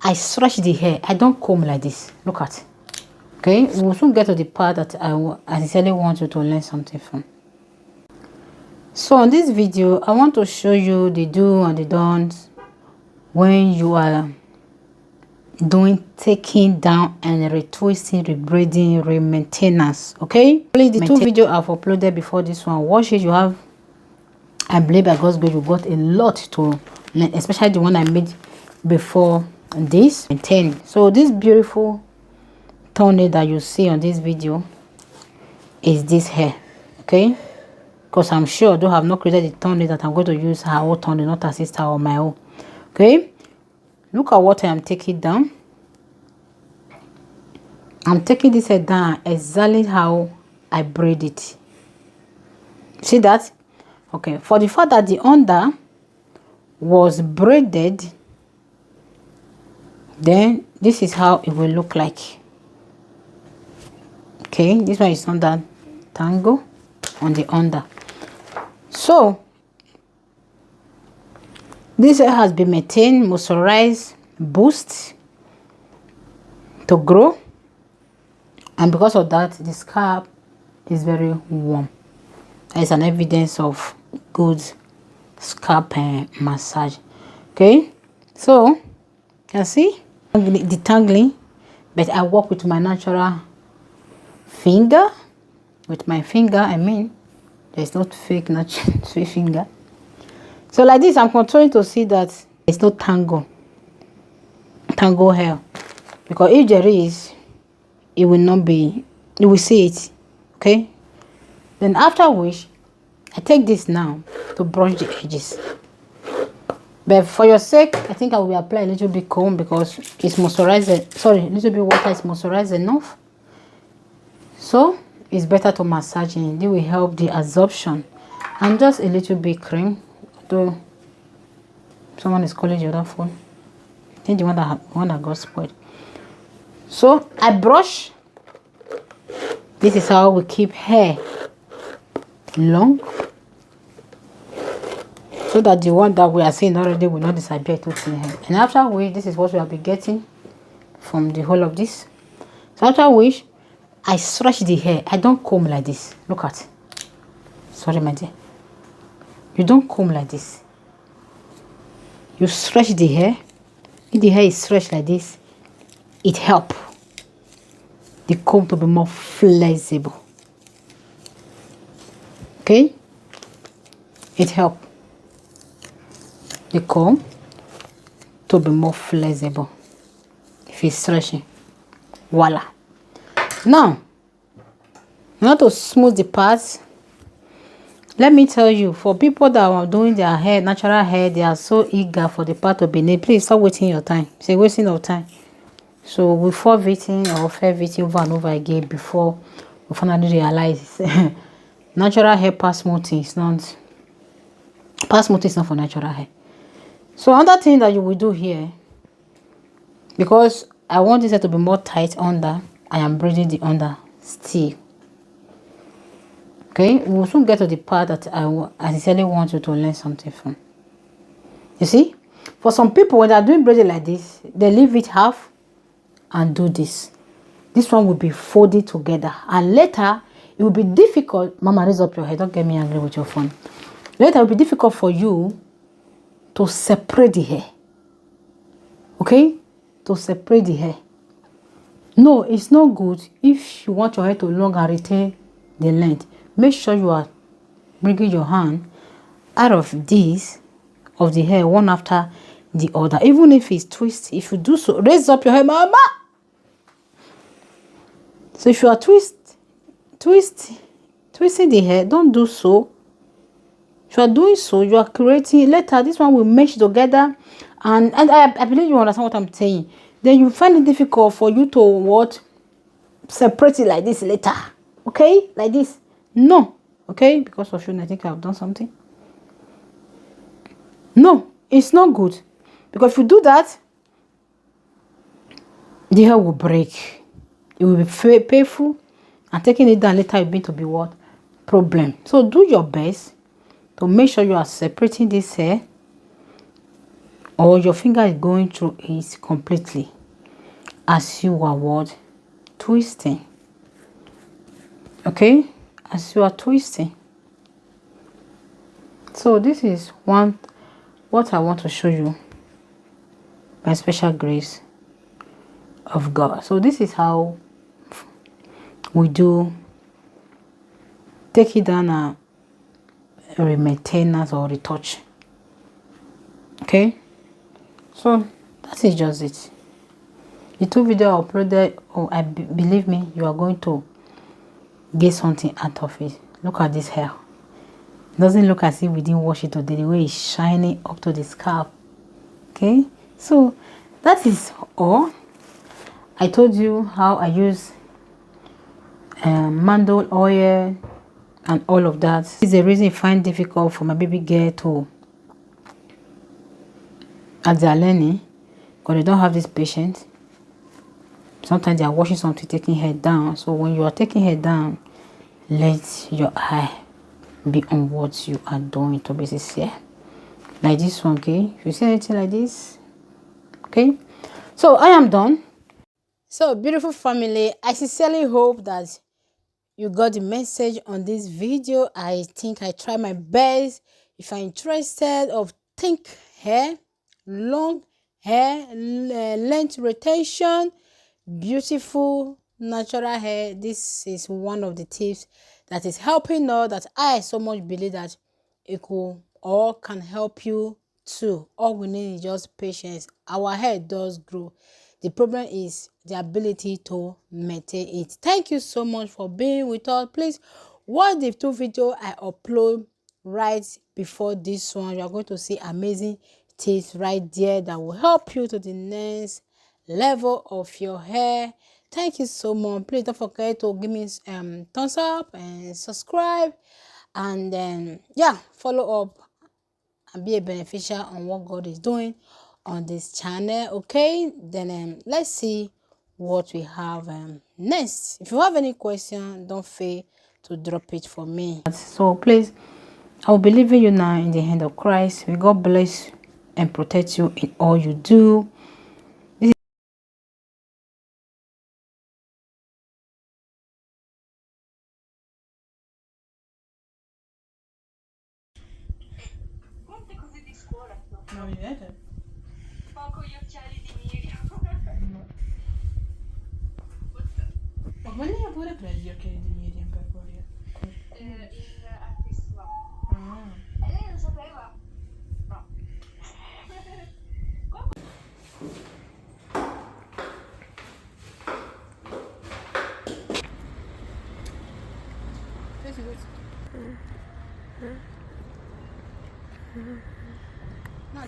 I stretch the hair. I don't comb like this. Look at. Okay, we will soon get to the part that I sincerely want you to learn something from. So on this video, I want to show you the do and the don'ts when you are doing taking down and retwisting, rebraiding, re-maintenance. Okay, please, the two videos I've uploaded before this one, watch it. You have, I believe by God's grace, you got a lot to learn, especially the one I made before this. Maintain. So this beautiful thumbnail that you see on this video is this hair. Okay, because I'm sure though I have not created the thumbnail that I'm going to use her own thumbnail, not her sister or my own. Okay, look at what I am taking down. I'm taking this hair down exactly how I braid it. See that? Okay, for the fact that the under was braided, then this is how it will look like. Okay, this one is under tangle on the under. So this hair has been maintained, moisturized, boost to grow, and because of that the scalp is very warm. It's an evidence of good scalp massage. Okay, so you can see the tangling, but I work with my natural finger. With my finger, I mean, there's not fake natural finger. So like this, I'm controlling to see that there's no tangle hair, because if there is, it will not be, you will see it. Okay, then after which I take this now to brush the edges. But for your sake, I think I will apply a little bit comb because it's moisturized. Sorry, a little bit water is moisturized enough. So it's better to massage it. It will help the absorption. And just a little bit cream. Though someone is calling the other phone. I think the one that got spoiled. So I brush. This is how we keep hair long, so that the one that we are seeing already will not disappear totally. And after which, this is what we will be getting from the whole of this. So after which, I stretch the hair. I don't comb like this. Look at. Sorry, my dear. You don't comb like this. You stretch the hair. If the hair is stretched like this, it helps the comb to be more flexible. Okay? It helps the comb to be more flexible if it's stretching. Voila. Now, in order to smooth the parts, let me tell you, for people that are doing their hair, natural hair, they are so eager for the part to be named. Please stop wasting your time. It's a wasting of time. So we fall victim or fair victim over and over again before we finally realize natural hair part smoothing is not. Part smoothing is not for natural hair. So another thing that you will do here, because I want this hair to be more tight under, I am braiding the under still. Okay, we will soon get to the part that I sincerely want you to learn something from. You see, for some people, when they are doing braiding like this, they leave it half and do this. This one will be folded together, and later it will be difficult. Mama, raise up your head. Don't get me angry with your phone. Later it will be difficult for you to separate the hair. Okay, to separate the hair. No, it's not good. If you want your hair to long and retain the length, make sure you are bringing your hand out of this, of the hair, one after the other. Even if it's twisted, if you do so, raise up your hair, mama. So if you are twisting the hair, don't do so. If you are doing so, you are creating, later this one will mesh together, and I believe you understand what I'm saying. Then you find it difficult for you to separate it like this later. Okay, like this. No, okay, because of you, I think I've done something. No, it's not good, because if you do that, the hair will break. It will be painful, and taking it down later will be to be what? Problem. So do your best to make sure you are separating this hair or your finger is going through it completely as you are what? Twisting. Okay, as you are twisting. So this is what I want to show you by special grace of God. So this is how we do take it down a maintenance or retouch. Okay, so that is just it. The 2 videos I uploaded, believe me, you are going to get something out of it. Look at this hair. It doesn't look as if we didn't wash it today. The way it's shining up to the scalp. Okay, so that is all. I told you how I use mandel oil and all of that. This is the reason I find difficult for my baby girl to, as they are learning, because they don't have this patience. Sometimes they are washing something, taking hair down. So when you are taking hair down, let your eye be on what you are doing to be sincere. Like this one, okay? If you see anything like this, okay? So I am done. So beautiful family, I sincerely hope that you got the message on this video. I think I try my best. If you're interested of thick hair, long hair, length retention, beautiful natural hair, this is one of the tips that is helping us, that I so much believe that it could or can help you too. All we need is just patience. Our hair does grow. The problem is the ability to maintain it. Thank you so much for being with us. Please watch the 2 videos I upload right before this one. You are going to see amazing tips right there that will help you to the next level of your hair. Thank you so much. Please don't forget to give me thumbs up and subscribe, and then yeah, follow up and be a beneficial on what God is doing on this channel. Okay, then let's see what we have next. If you have any question, don't fail to drop it for me. So please, I will be leaving you now in the hand of Christ. May God bless and protect you in all you do. Non mi vedete? Poco gli occhiali di Miriam. Ma quelli pure prendi gli occhiali di Miriam per correre? Il artista. Ah. E lei lo sapeva? No. No,